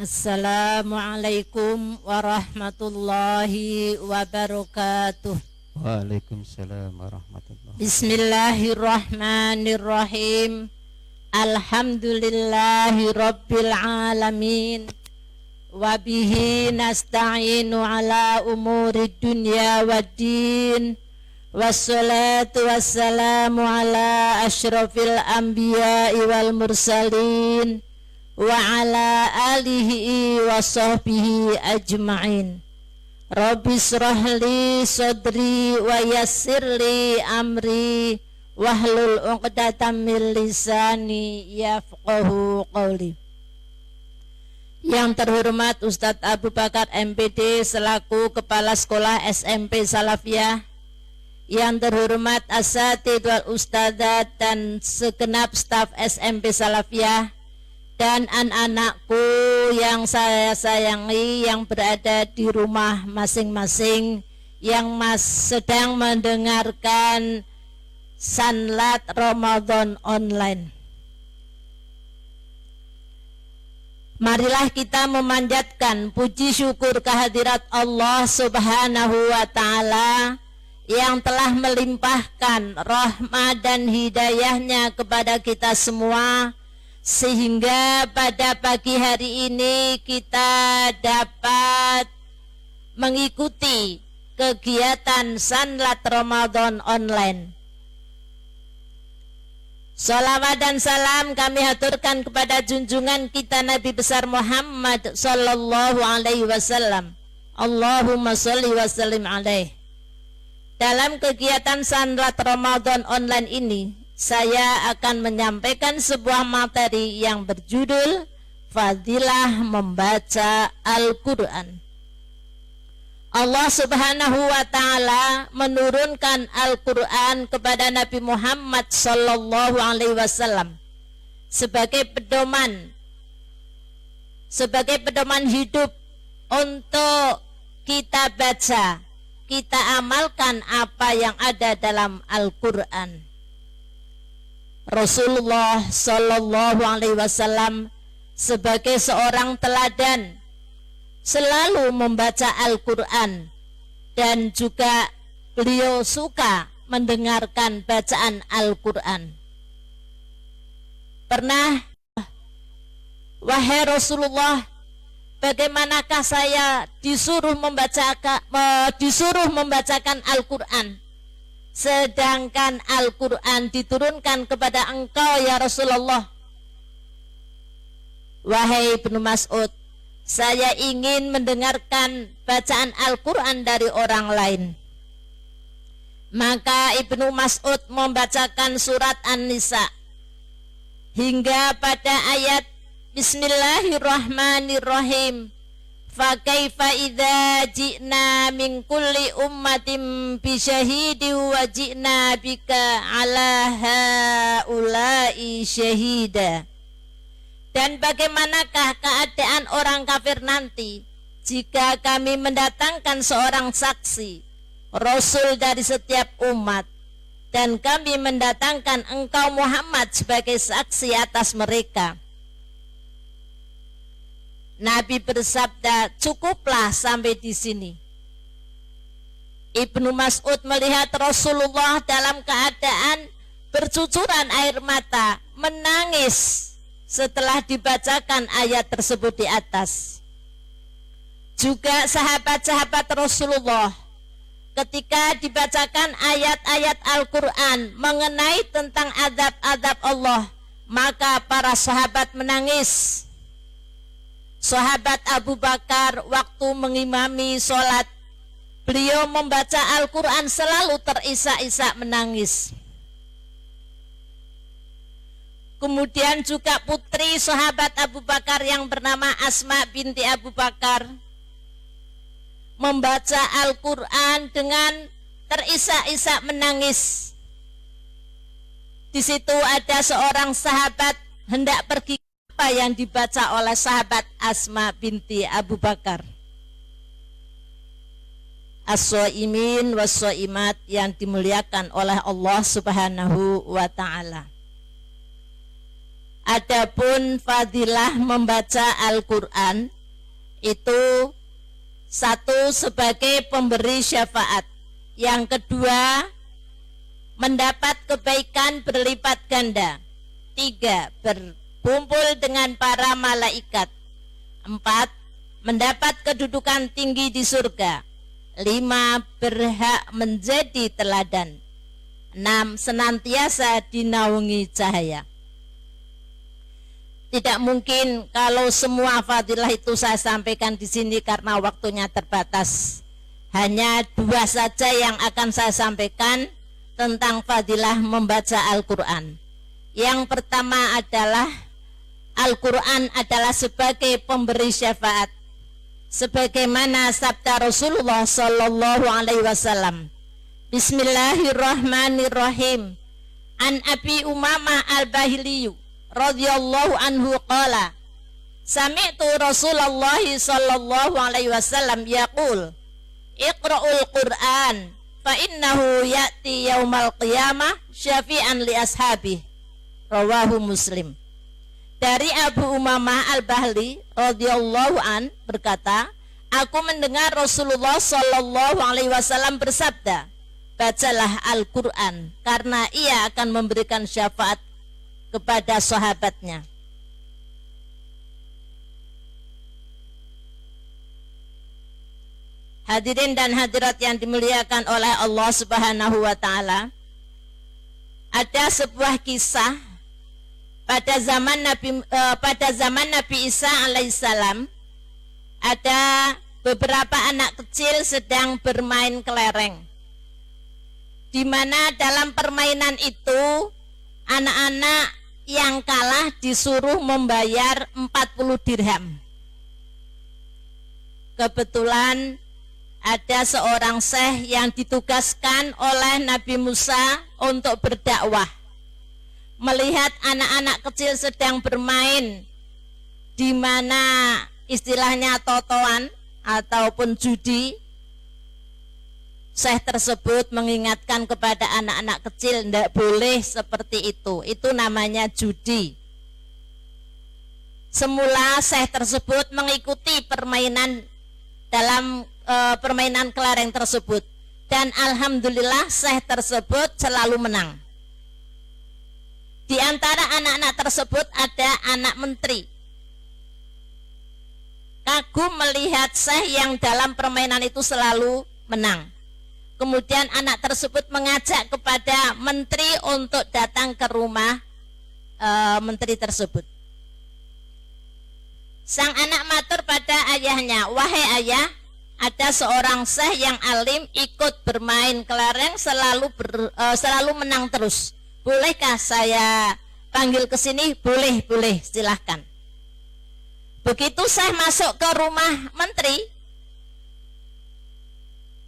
Assalamualaikum warahmatullahi wabarakatuh. Waalaikumsalam warahmatullahi. Bismillahirrahmanirrahim. Alhamdulillahi rabbil alamin. Wabihi nasta'inu ala umuri dunya waddin. Wassalatu wassalamu ala ashrafil anbiya'i wal mursalin wa ala alihi wa sahbihi ajma'in. Rabbi srahli sadri wa yassirli amri wahlul 'uqdatam min lisani yafqahu qawli. Yang terhormat Ustadz Abu Bakar MPD selaku Kepala Sekolah SMP Salafiyah, yang terhormat Asatidz wal Ustadzat dan segenap staf SMP Salafiyah, dan anak-anakku yang saya sayangi yang berada di rumah masing-masing yang sedang mendengarkan Sanlat Ramadan online. Marilah kita memanjatkan puji syukur kehadirat Allah Subhanahu wa Ta'ala yang telah melimpahkan rahmat dan hidayahnya kepada kita semua, sehingga pada pagi hari ini kita dapat mengikuti kegiatan Sanlat Ramadan online. Salawat dan salam kami haturkan kepada junjungan kita Nabi besar Muhammad sallallahu alaihi wasallam. Allahumma sholli wa sallim alaihi. Dalam kegiatan Sanlat Ramadan online ini, saya akan menyampaikan sebuah materi yang berjudul Fadilah Membaca Al-Quran. Allah Subhanahu wa Ta'ala menurunkan Al-Quran kepada Nabi Muhammad sallallahu alaihi wasallam sebagai pedoman hidup untuk kita baca, kita amalkan apa yang ada dalam Al-Quran. Rasulullah sallallahu alaihi wasallam sebagai seorang teladan selalu membaca Al-Quran, dan juga beliau suka mendengarkan bacaan Al-Quran. Pernah, wahai Rasulullah, bagaimanakah saya disuruh membacakan Al-Quran, sedangkan Al-Quran diturunkan kepada engkau ya Rasulullah? Wahai Ibnu Mas'ud, saya ingin mendengarkan bacaan Al-Quran dari orang lain. Maka Ibnu Mas'ud membacakan surat An-Nisa hingga pada ayat Bismillahirrahmanirrahim. Fa kaifa idza ji'na min kulli ummatin bi syahidin wa ji'na bika ala haula'i syahida. Dan bagaimanakah keadaan orang kafir nanti jika kami mendatangkan seorang saksi, Rasul dari setiap umat, dan kami mendatangkan engkau Muhammad sebagai saksi atas mereka. Nabi bersabda, cukuplah sampai di sini. Ibnu Mas'ud melihat Rasulullah dalam keadaan bercucuran air mata, menangis setelah dibacakan ayat tersebut di atas. Juga sahabat-sahabat Rasulullah, ketika dibacakan ayat-ayat Al-Quran mengenai tentang adab-adab Allah, maka para sahabat menangis. Sahabat Abu Bakar waktu mengimami sholat, beliau membaca Al-Quran selalu terisak-isak menangis. Kemudian juga putri sahabat Abu Bakar yang bernama Asma binti Abu Bakar membaca Al-Quran dengan terisak-isak menangis. Di situ ada seorang sahabat hendak pergi, apa yang dibaca oleh sahabat Asma binti Abu Bakar? As-shaimin was-shaimat yang dimuliakan oleh Allah Subhanahu wa Ta'ala. Adapun fadilah membaca Al-Quran itu satu sebagai pemberi syafaat, yang kedua mendapat kebaikan berlipat ganda, tiga berkumpul dengan para malaikat, empat mendapat kedudukan tinggi di surga, lima berhak menjadi teladan, enam senantiasa dinaungi cahaya. Tidak mungkin kalau semua fadilah itu saya sampaikan di sini karena waktunya terbatas. Hanya dua saja yang akan saya sampaikan tentang fadilah membaca Al-Quran. Yang pertama adalah Al-Quran adalah sebagai pemberi syafaat, sebagaimana sabda Rasulullah Sallallahu Alaihi Wasallam. Bismillahirrahmanirrahim. An Abi Umamah Al-Bahiliyu radhiyallahu anhu qala sami'tu Rasulullah sallallahu alaihi wasallam yaqul iqra'ul Qur'an fa innahu ya'ti yaumal qiyamah syafi'an li ashabihi, rawahu Muslim. Dari Abu Umamah Al-Bahili radhiyallahu an berkata, aku mendengar Rasulullah sallallahu alaihi wasallam bersabda, bacalah Al-Qur'an karena ia akan memberikan syafaat kepada sahabatnya. Hadirin dan hadirat yang dimuliakan oleh Allah Subhanahu wa taala, ada sebuah kisah pada zaman Nabi Isa alaihissalam. Ada beberapa anak kecil sedang bermain kelereng, di mana dalam permainan itu anak-anak yang kalah disuruh membayar 40 dirham. Kebetulan ada seorang syekh yang ditugaskan oleh Nabi Musa untuk berdakwah. Melihat anak-anak kecil sedang bermain, di mana istilahnya totoan ataupun judi, syekh tersebut mengingatkan kepada anak-anak kecil, tidak boleh seperti itu namanya judi. Semula syekh tersebut mengikuti permainan dalam permainan kelereng tersebut, dan alhamdulillah syekh tersebut selalu menang. Di antara anak-anak tersebut ada anak menteri. Kagum melihat syekh yang dalam permainan itu selalu menang. Kemudian anak tersebut mengajak kepada menteri untuk datang ke rumah menteri tersebut. Sang anak matur pada ayahnya, wahai ayah, ada seorang syekh yang alim ikut bermain kelereng selalu menang terus. Bolehkah saya panggil ke sini? Boleh, silahkan. Begitu syekh masuk ke rumah menteri,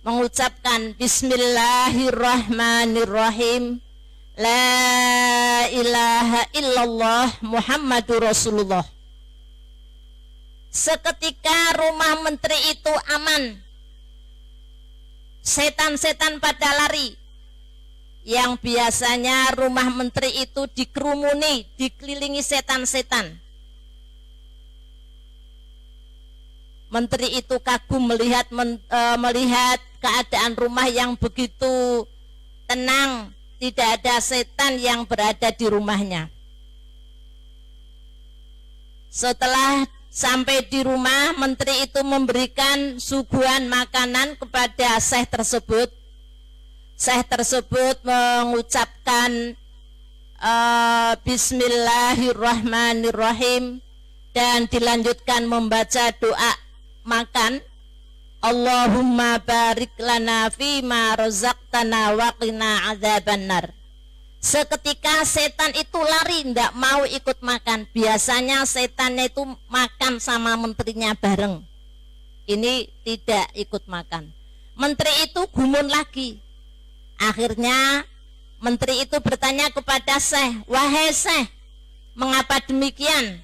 mengucapkan Bismillahirrahmanirrahim, La ilaha illallah Muhammadur Rasulullah. Seketika rumah menteri itu aman. Setan-setan pada lari. Yang biasanya rumah menteri itu dikerumuni, dikelilingi setan-setan. Menteri itu kagum melihat keadaan rumah yang begitu tenang, tidak ada setan yang berada di rumahnya. Setelah sampai di rumah, menteri itu memberikan suguhan makanan kepada syekh tersebut. Syekh tersebut mengucapkan Bismillahirrahmanirrahim dan dilanjutkan membaca doa makan, Allahumma barik lana fima razaqtana wa qina adzabannar. Seketika setan itu lari, tidak mau ikut makan. Biasanya setannya itu makan sama menterinya bareng. Ini tidak ikut makan. Menteri itu gumun lagi. Akhirnya menteri itu bertanya kepada syekh, wahai syekh, mengapa demikian?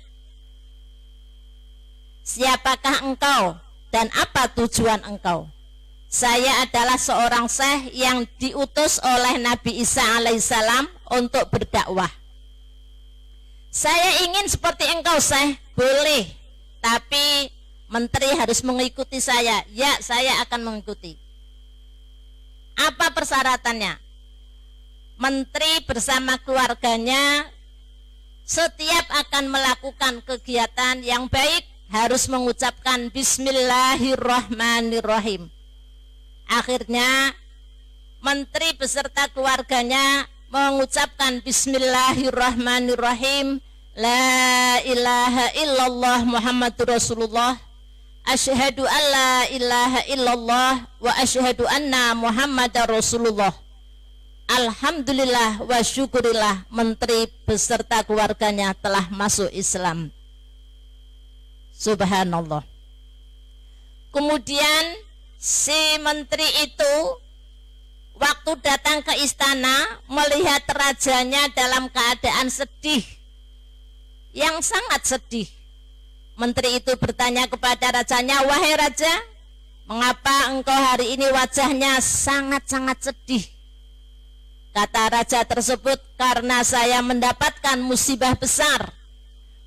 Siapakah engkau dan apa tujuan engkau? Saya adalah seorang syekh yang diutus oleh Nabi Isa alaihissalam untuk berdakwah. Saya ingin seperti engkau, Syekh. Boleh, tapi menteri harus mengikuti saya. Ya, saya akan mengikuti. Apa persyaratannya? Menteri bersama keluarganya setiap akan melakukan kegiatan yang baik harus mengucapkan Bismillahirrahmanirrahim. Akhirnya menteri beserta keluarganya mengucapkan Bismillahirrahmanirrahim. La ilaha illallah Muhammadur Rasulullah. Asyhadu an la ilaha illallah wa asyhadu anna Muhammadar Rasulullah. Alhamdulillah wa syukurillah, menteri beserta keluarganya telah masuk Islam. Subhanallah. Kemudian si menteri itu waktu datang ke istana melihat rajanya dalam keadaan sedih, yang sangat sedih. Menteri itu bertanya kepada rajanya, "Wahai raja, mengapa engkau hari ini wajahnya sangat-sangat sedih?" Kata raja tersebut, "Karena saya mendapatkan musibah besar.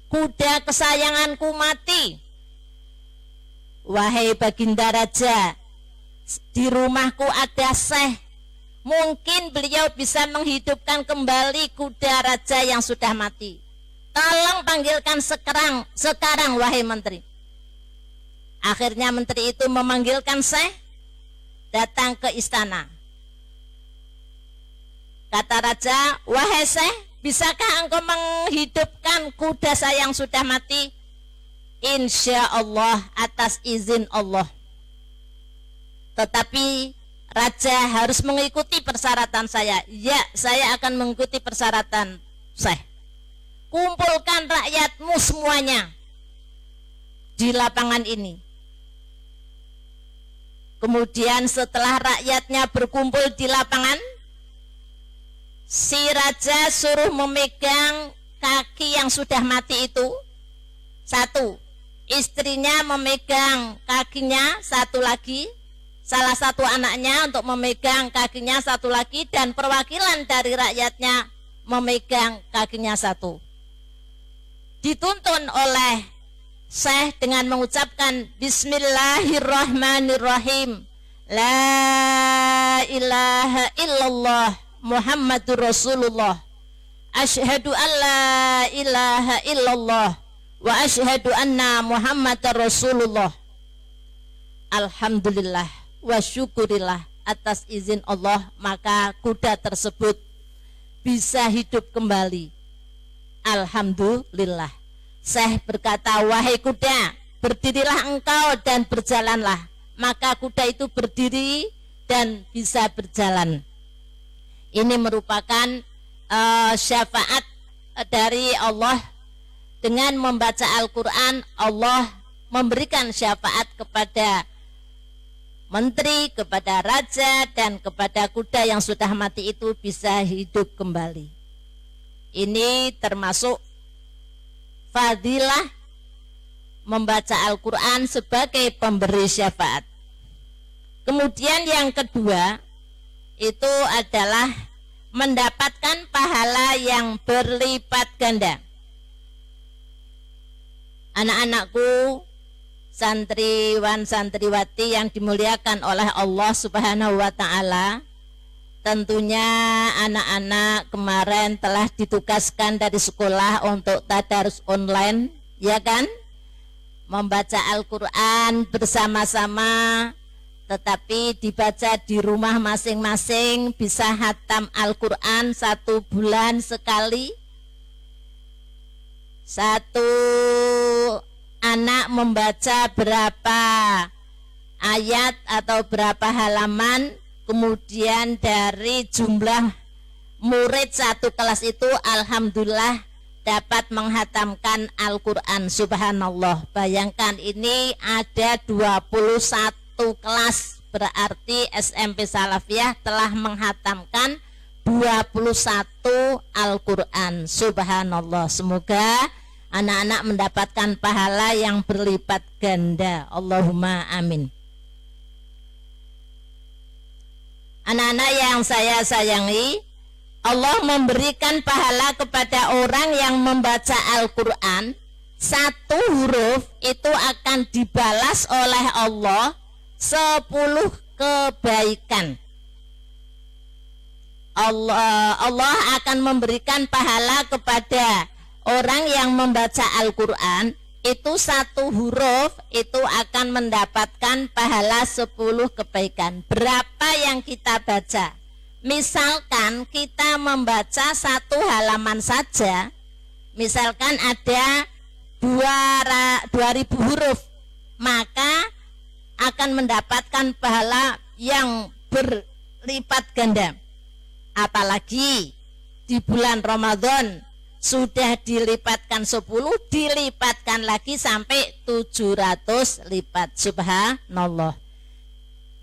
Kuda kesayanganku mati." "Wahai baginda raja, di rumahku ada Syekh. Mungkin beliau bisa menghidupkan kembali kuda raja yang sudah mati. Tolong panggilkan sekarang wahai menteri." Akhirnya menteri itu memanggilkan Syekh datang ke istana. Kata raja, "Wahai Syekh, bisakah engkau menghidupkan kuda saya yang sudah mati?" "Insya Allah, atas izin Allah." Tetapi raja harus mengikuti persyaratan saya. "Ya, saya akan mengikuti persyaratan Syekh. Kumpulkan rakyatmu semuanya di lapangan ini." Kemudian setelah rakyatnya berkumpul di lapangan, si raja suruh memegang kaki yang sudah mati itu satu, istrinya memegang kakinya satu lagi, salah satu anaknya untuk memegang kakinya satu lagi, dan perwakilan dari rakyatnya memegang kakinya satu. Dituntun oleh Syekh dengan mengucapkan Bismillahirrahmanirrahim. La ilaha illallah Muhammadur Rasulullah. Asyhadu an la ilaha illallah wa asyhadu anna Muhammadar Rasulullah. Alhamdulillah wa syukurillah, atas izin Allah maka kuda tersebut bisa hidup kembali. Alhamdulillah. Syekh berkata, "Wahai kuda, berdirilah engkau dan berjalanlah." Maka kuda itu berdiri dan bisa berjalan. Ini merupakan syafaat dari Allah. Dengan membaca Al-Quran, Allah memberikan syafaat kepada menteri, kepada raja, dan kepada kuda yang sudah mati itu bisa hidup kembali. Ini termasuk fadilah membaca Al-Quran sebagai pemberi syafaat. Kemudian yang kedua itu adalah mendapatkan pahala yang berlipat ganda. Anak-anakku, santriwan santriwati yang dimuliakan oleh Allah Subhanahu wa taala, tentunya anak-anak kemarin telah ditugaskan dari sekolah untuk tadarus online, ya kan? Membaca Al-Quran bersama-sama, tetapi dibaca di rumah masing-masing. Bisa hatam Al-Quran 1 bulan sekali. Satu anak membaca berapa ayat atau berapa halaman, kemudian dari jumlah murid satu kelas itu alhamdulillah dapat menghatamkan Al-Quran. Subhanallah, bayangkan ini ada 21 kelas, berarti SMP Salafiyah telah menghatamkan 21 Al-Quran. Subhanallah, semoga anak-anak mendapatkan pahala yang berlipat ganda. Allahumma amin. Anak-anak yang saya sayangi, Allah memberikan pahala kepada orang yang membaca Al-Quran, satu huruf itu akan dibalas oleh Allah 10 kebaikan. Allah akan memberikan pahala kepada orang yang membaca Al-Quran, itu satu huruf itu akan mendapatkan pahala 10 kebaikan. Berapa yang kita baca? Misalkan kita membaca satu halaman saja, misalkan ada 2000 huruf, maka akan mendapatkan pahala yang berlipat ganda. Apalagi di bulan Ramadan sudah dilipatkan 10, dilipatkan lagi sampai 700 lipat. Subhanallah.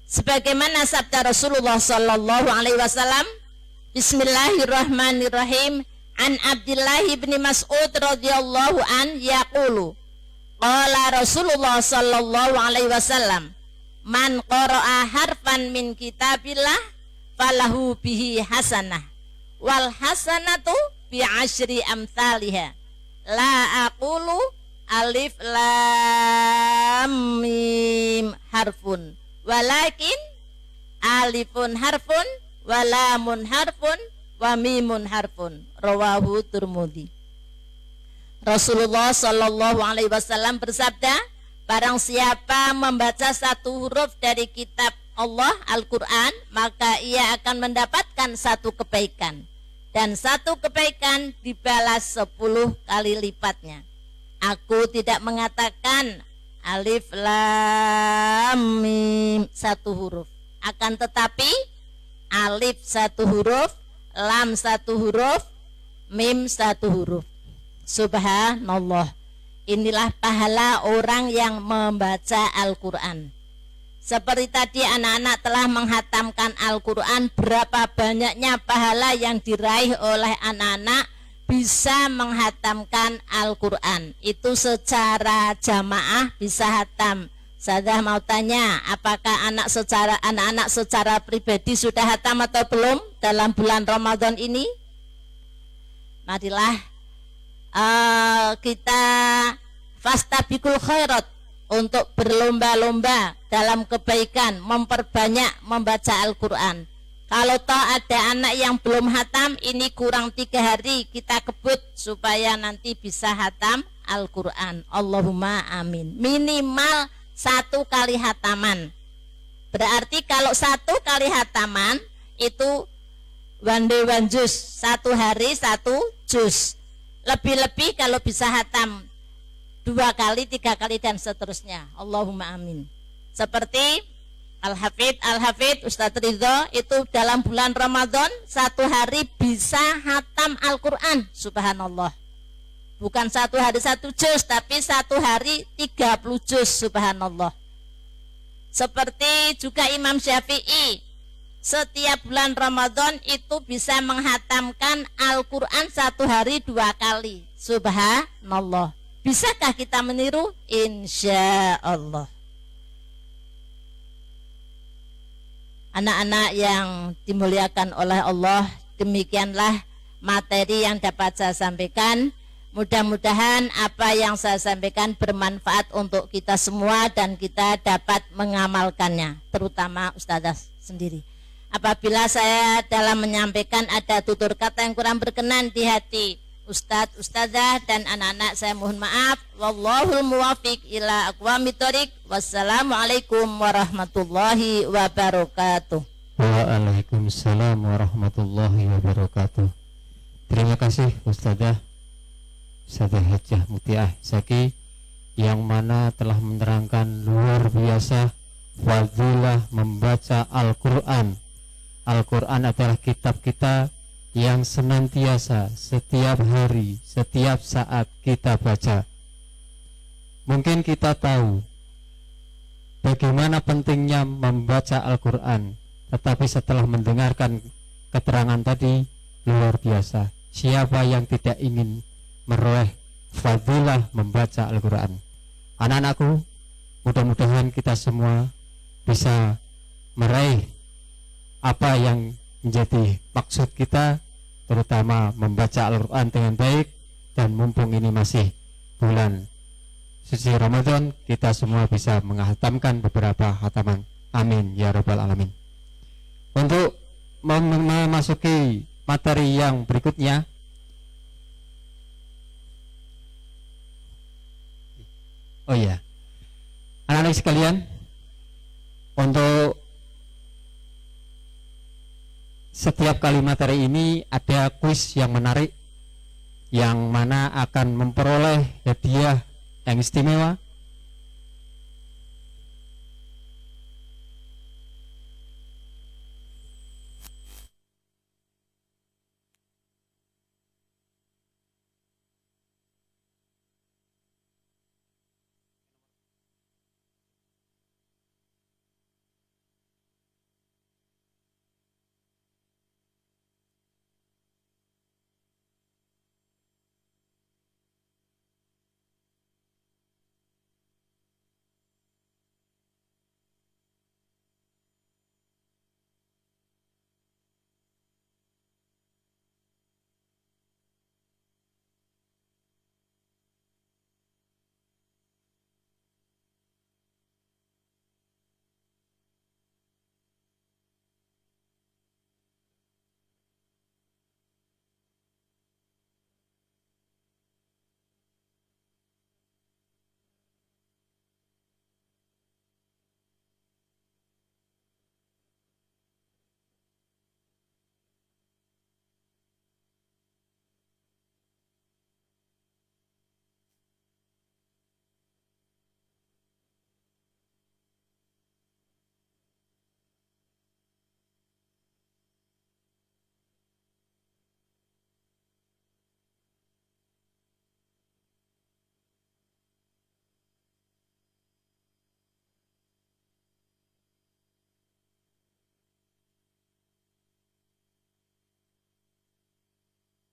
Sebagaimana sabda Rasulullah sallallahu alaihi wasallam, Bismillahirrahmanirrahim. An Abdullah bin Mas'ud radhiyallahu an yaqulu, qala Rasulullah sallallahu alaihi wasallam, man qara'a harfan min kitabillah falahu bihi hasanah wal hasanatu bi asyri amsalihha. La aqulu alif lam mim harfun, walakin alifun harfun wa lamun harfun wa mimun harfun. Rawahu Tirmidzi. Rasulullah sallallahu alaihi wasallam bersabda, barang siapa membaca satu huruf dari kitab Allah Al-Quran, maka ia akan mendapatkan satu kebaikan, dan satu kebaikan dibalas 10 kali lipatnya. Aku tidak mengatakan alif lam mim satu huruf, akan tetapi alif satu huruf, lam satu huruf, mim satu huruf. Subhanallah. Inilah pahala orang yang membaca Al-Quran. Seperti tadi anak-anak telah menghatamkan Al-Quran, berapa banyaknya pahala yang diraih oleh anak-anak bisa menghatamkan Al-Quran. Itu secara jamaah bisa hatam. Saya mau tanya, apakah anak-anak secara pribadi sudah hatam atau belum dalam bulan Ramadan ini? Marilah kita fastabiqul khairat, untuk berlomba-lomba dalam kebaikan, memperbanyak membaca Al-Quran. Kalau toh ada anak yang belum hatam, ini kurang 3 hari kita kebut supaya nanti bisa hatam Al-Quran. Allahumma amin. Minimal 1 kali hataman. Berarti kalau 1 kali hataman itu one day one juz, 1 hari 1 juz. Lebih-lebih kalau bisa hatam 2 kali, 3 kali dan seterusnya. Allahumma amin. Seperti Al-Hafidh Ustadz Ridho itu dalam bulan Ramadan 1 hari bisa hatam Al-Quran. Subhanallah. Bukan 1 hari 1 juz, tapi 1 hari 30 juz. Subhanallah. Seperti juga Imam Syafi'i, setiap bulan Ramadan itu bisa menghatamkan Al-Quran 1 hari 2 kali. Subhanallah. Bisakah kita meniru? Insya Allah. Anak-anak yang dimuliakan oleh Allah, demikianlah materi yang dapat saya sampaikan. Mudah-mudahan apa yang saya sampaikan bermanfaat untuk kita semua dan kita dapat mengamalkannya, terutama ustazah sendiri. Apabila saya dalam menyampaikan ada tutur kata yang kurang berkenan di hati Ustadz, Ustazah dan anak-anak, saya mohon maaf. Wallahul muwafiq ila aqwamit thoriq. Wassalamualaikum warahmatullahi wabarakatuh. Waalaikumsalam warahmatullahi wabarakatuh. Terima kasih Ustazah Hajjah Mutiah Zaki, yang mana telah menerangkan luar biasa fadilah membaca Al-Quran. Al-Quran adalah kitab kita yang senantiasa setiap hari, setiap saat kita baca. Mungkin kita tahu bagaimana pentingnya membaca Al-Quran, tetapi setelah mendengarkan keterangan tadi, luar biasa. Siapa yang tidak ingin meroleh fadilah membaca Al-Quran? Anak-anakku, mudah-mudahan kita semua bisa meraih apa yang menjadi maksud kita terutama membaca Al-Quran dengan baik, dan mumpung ini masih bulan suci Ramadan, kita semua bisa menghatamkan beberapa hataman. Amin ya rabbal alamin. Untuk memasuki materi yang berikutnya, oh iya, anak-anak sekalian, untuk setiap kali materi ini ada kuis yang menarik, yang mana akan memperoleh hadiah yang istimewa.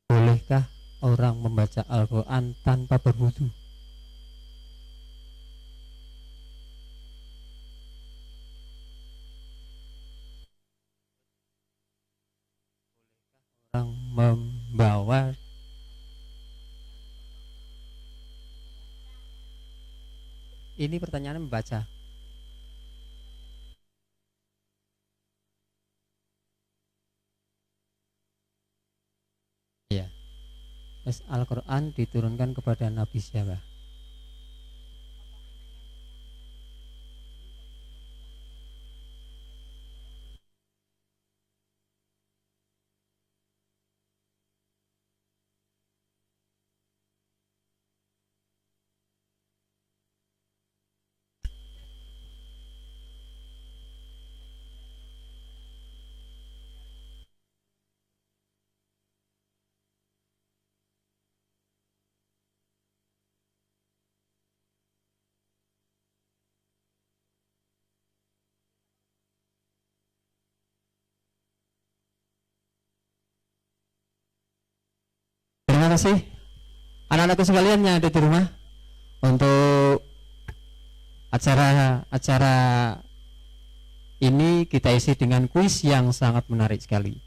Bolehkah orang membaca Al-Quran tanpa berwudu? Orang membawa, ini pertanyaannya membaca. Ya, terus Al-Quran diturunkan kepada Nabi siapa? Terima kasih anak-anakku sekalian yang ada di rumah. Untuk acara ini kita isi dengan kuis yang sangat menarik sekali.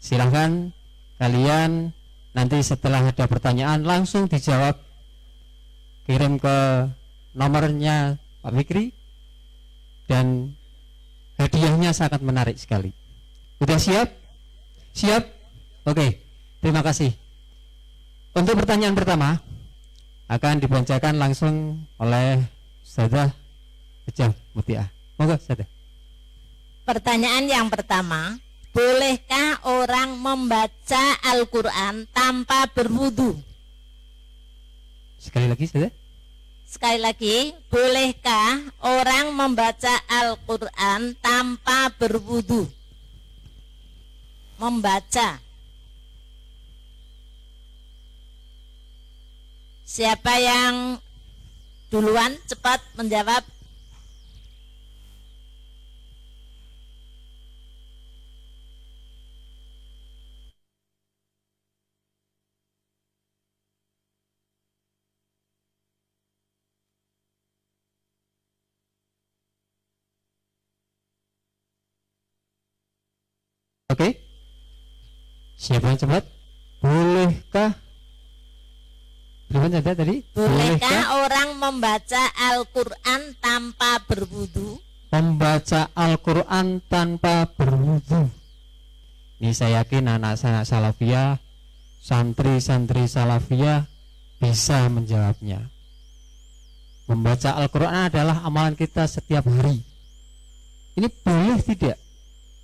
Silahkan kalian nanti setelah ada pertanyaan langsung dijawab, kirim ke nomornya Pak Fikri, dan hadiahnya sangat menarik sekali. Sudah siap? Siap? Oke, terima kasih. Untuk pertanyaan pertama akan dibacakan langsung oleh Ustazah Hajah Mutiah. Monggo Ustazah. Pertanyaan yang pertama, bolehkah orang membaca Al-Quran tanpa berwudu? Sekali lagi Ustazah. Sekali lagi, bolehkah orang membaca Al-Quran tanpa berwudu? Membaca. Siapa yang duluan cepat menjawab? Oke. Siapa yang cepat? bolehkah saja tadi? Bolehkah orang membaca Al-Quran tanpa berwudu? Membaca Al-Quran tanpa berwudu. Ini saya yakin anak-anak salafiyah, santri-santri salafiyah bisa menjawabnya. Membaca Al-Quran adalah amalan kita setiap hari. Ini boleh tidak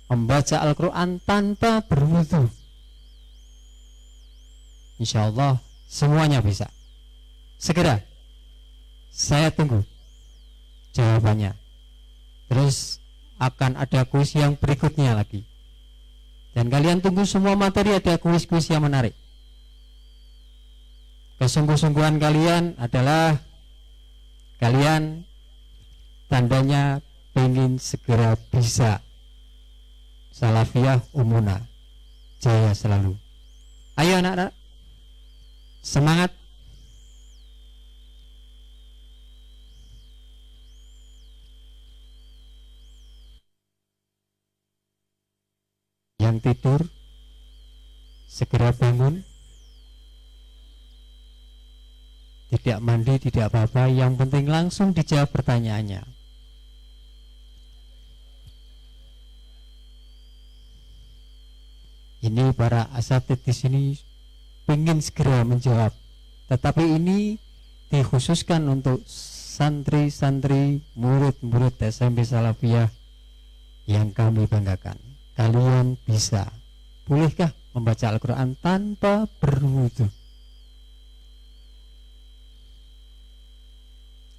membaca Al-Quran tanpa berwudu? Insya Allah semuanya bisa. Segera saya tunggu jawabannya. Terus akan ada kuis yang berikutnya lagi. Dan kalian tunggu semua materi, ada kuis-kuis yang menarik. Kesungguh-sungguhan kalian adalah kalian tandanya ingin segera bisa. Salafiyah umuna jaya selalu. Ayo anak-anak, semangat. Yang tidur segera bangun. Tidak mandi, tidak apa-apa, yang penting langsung dijawab pertanyaannya. Ini para asatidz di sini ingin segera menjawab, tetapi ini dikhususkan untuk santri-santri, murid-murid SMP Salafiyah yang kami banggakan. Kalian bisa. Bolehkah membaca Al-Quran tanpa berwudu?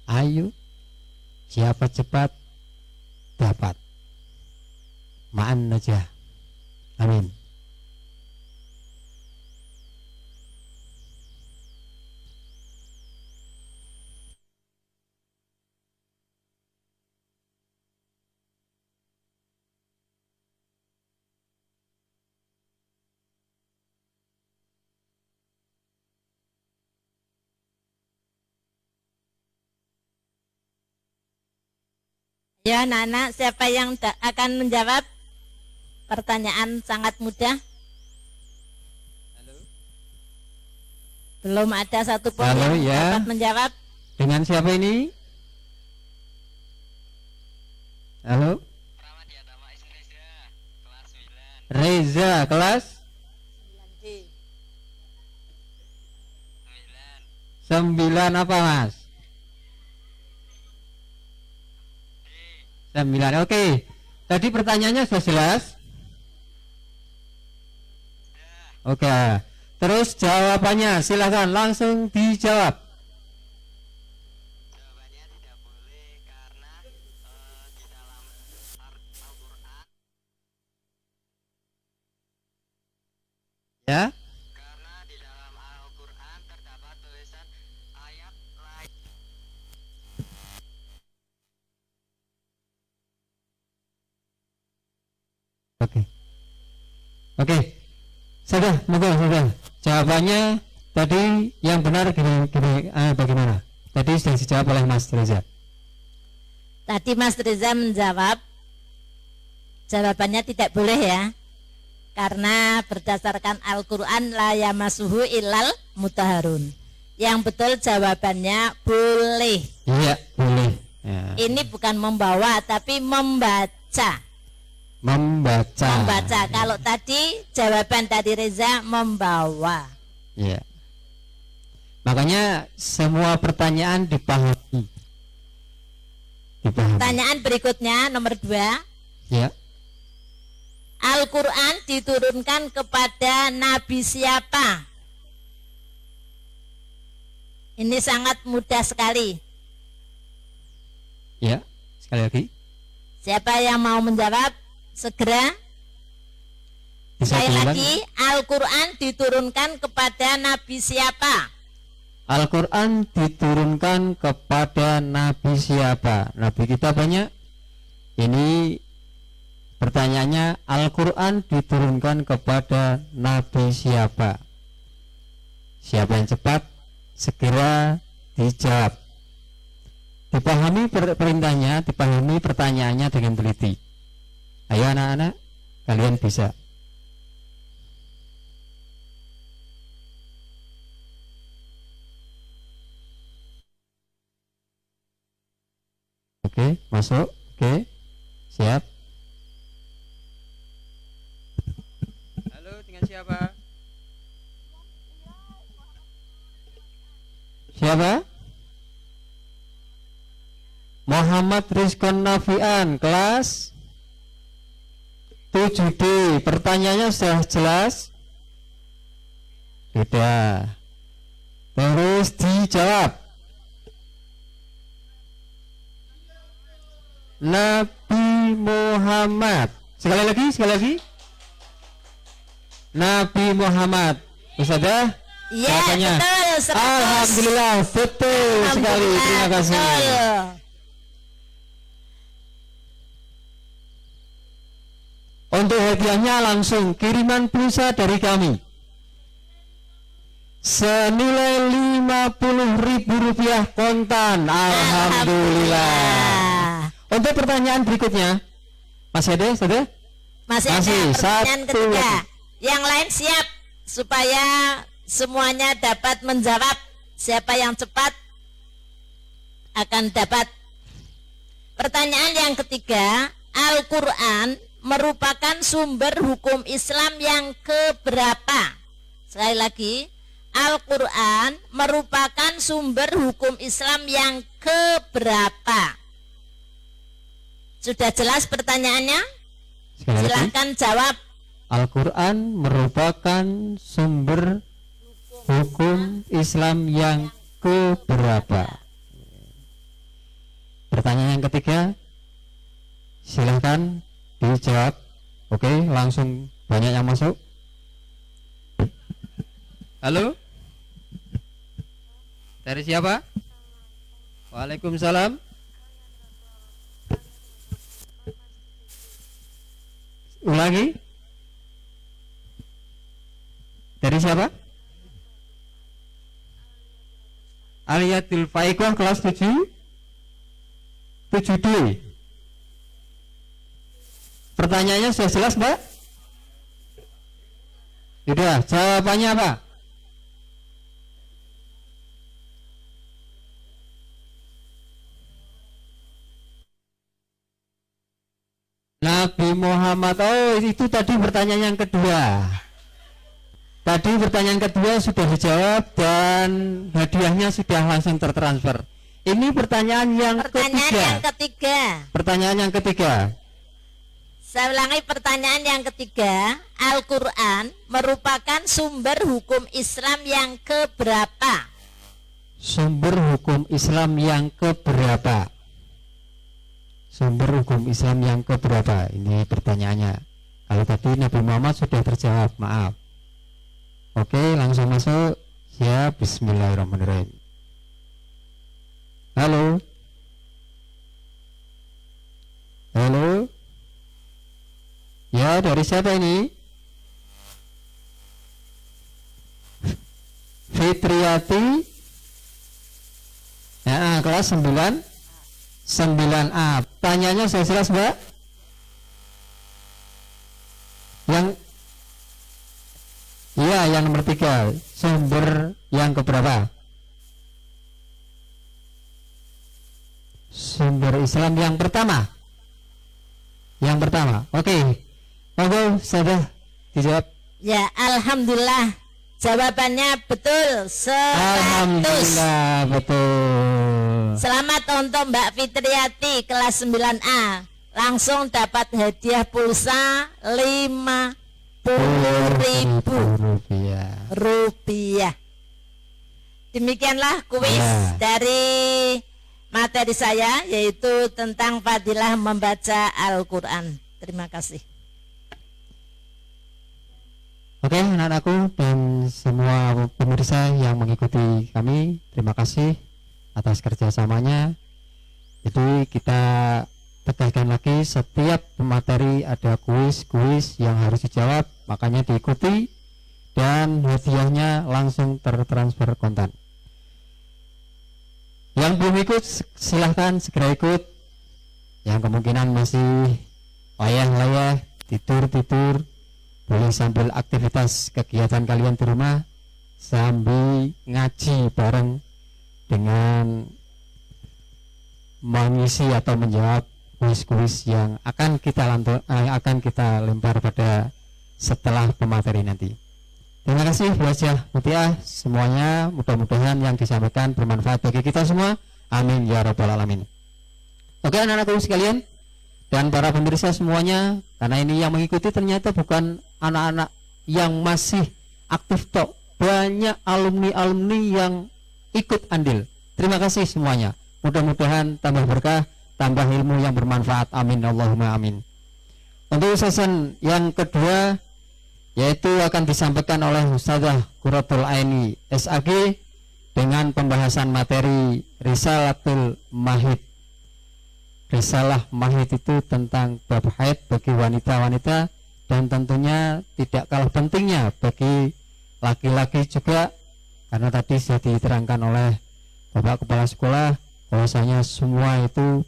Ayo, siapa cepat dapat. Ma'an najah. Amin. Ya anak-anak, siapa yang akan menjawab? Pertanyaan sangat mudah. Halo. Belum ada satupun Halo, yang ya. dapat menjawab. Dengan siapa ini? Halo. Reza, kelas 9 apa mas? 9. Oke. Tadi pertanyaannya sudah jelas? Oke. Terus jawabannya silahkan langsung dijawab. Jawabannya tidak boleh karena di dalam Al-Quran, Ya. karena di dalam Al-Quran terdapat tulisan ayat lain. Oke. Oke. Sudah. Jawabannya tadi yang benar bagaimana? Tadi sudah dijawab oleh Mas Reza. Tadi Mas Reza menjawab, jawabannya tidak boleh ya, karena berdasarkan Al-Quran la yamassuhu illal mutahharun. Yang betul jawabannya boleh. Iya, boleh. Ya. Ini bukan membawa tapi membaca. Membaca. Kalau tadi jawaban dari Reza membawa. Ya. Makanya semua pertanyaan dipahami. Pertanyaan berikutnya nomor 2. Ya. Al-Quran diturunkan kepada Nabi siapa? Ini sangat mudah sekali. Ya. Sekali lagi. Siapa yang mau menjawab? Segera. Bisa Sekali diulang? lagi, Al-Quran diturunkan kepada Nabi siapa? Al-Quran diturunkan kepada Nabi siapa? Nabi kita banyak. Ini pertanyaannya, Al-Quran diturunkan kepada Nabi siapa? Siapa yang cepat? Segera dijawab. Dipahami perintahnya, dipahami pertanyaannya dengan teliti. Ayo anak-anak, kalian bisa. Oke, masuk. Oke, siap. Halo, dengan siapa? Siapa? Muhammad Rizkon Nafian, kelas 7D. Pertanyaannya sudah jelas? Sudah. Terus dijawab. Nabi Muhammad. Sekali lagi. Nabi Muhammad. Ustazah? Ya, Jawabannya. betul. 100. Alhamdulillah, betul sekali. Terima kasih. Betul. Untuk hadiahnya langsung kiriman pulsa dari kami senilai Rp50.000 kontan. Alhamdulillah. Untuk pertanyaan berikutnya, masih ada, saudara? Masih ada pertanyaan satu ketiga. lagi. Yang lain siap supaya semuanya dapat menjawab. Siapa yang cepat akan dapat. Pertanyaan yang ketiga, Al-Quran merupakan sumber hukum Islam yang keberapa? Sekali lagi, Al-Quran merupakan sumber hukum Islam yang keberapa? Sudah jelas pertanyaannya? Sekali lagi. Silahkan jawab. Al-Quran merupakan sumber hukum Islam yang keberapa? Pertanyaan yang ketiga, silahkan dijawab. Oke, langsung banyak yang masuk. Halo, dari siapa? Waalaikumsalam. Ulangi. Dari siapa? Aliyatul Faikoh kelas 7 7D. Pertanyaannya sudah jelas, Mbak? Sudah, jawabannya apa? Nabi Muhammad. Oh, itu tadi pertanyaan yang kedua. Tadi pertanyaan kedua sudah dijawab dan hadiahnya sudah langsung tertransfer. Ini pertanyaan yang ketiga. Pertanyaan yang ketiga. Saya ulangi pertanyaan yang ketiga. Al-Quran merupakan sumber hukum Islam yang keberapa? Sumber hukum Islam yang keberapa? Sumber hukum Islam yang keberapa? Ini pertanyaannya. Kalau tadi Nabi Muhammad sudah terjawab, maaf. Oke, langsung masuk. Siap, bismillahirrahmanirrahim. Halo. Halo. Ya, dari siapa ini? Fitriati. Ya, kelas 9A. Tanyanya saya jelas, Mbak? Yang iya, yang nomor 3. Sumber yang keberapa? Sumber Islam yang pertama. Yang pertama. Oke. Monggo, sudah dijawab. Ya, alhamdulillah. Jawabannya betul. 100. Alhamdulillah, betul. Selamat untuk Mbak Fitriati kelas 9A. Langsung dapat hadiah pulsa Rp50.000. Demikianlah kuis dari materi saya, yaitu tentang fadilah membaca Al-Quran. Terima kasih. Oke, anak-anakku dan semua pemirsa yang mengikuti kami, terima kasih atas kerjasamanya. Jadi kita tegaskan lagi, setiap materi ada kuis yang harus dijawab, makanya diikuti dan hadiahnya langsung tertransfer kontan. Yang belum ikut silahkan segera ikut. Yang kemungkinan masih layah-layah, tidur, boleh sambil aktivitas kegiatan kalian di rumah sambil ngaji bareng dengan mengisi atau menjawab kuis-kuis yang akan kita lempar pada setelah pemateri nanti. Terima kasih Bu Hajah Mutia, semuanya mudah-mudahan yang disampaikan bermanfaat bagi kita semua. Amin ya rabbal alamin. Oke anak-anakku sekalian dan para pemirsa semuanya, karena ini yang mengikuti ternyata bukan anak-anak yang masih aktif tok, banyak alumni-alumni yang ikut andil. Terima kasih semuanya. Mudah-mudahan tambah berkah, tambah ilmu yang bermanfaat. Amin Allahumma amin. Untuk sesi yang kedua yaitu akan disampaikan oleh Ustadzah Qurratul Aini SAG dengan pembahasan materi Risalatul Mahid. Risalah Mahid itu tentang bab haid bagi wanita-wanita dan tentunya tidak kalah pentingnya bagi laki-laki juga, karena tadi sudah diterangkan oleh Bapak Kepala Sekolah bahwasanya semua itu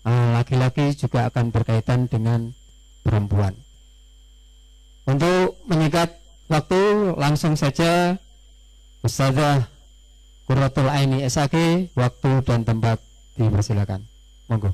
laki-laki juga akan berkaitan dengan perempuan. Untuk menyingkat waktu, langsung saja Ustadzah Qurratul Aini SAG, waktu dan tempat dipersilakan. Monggo.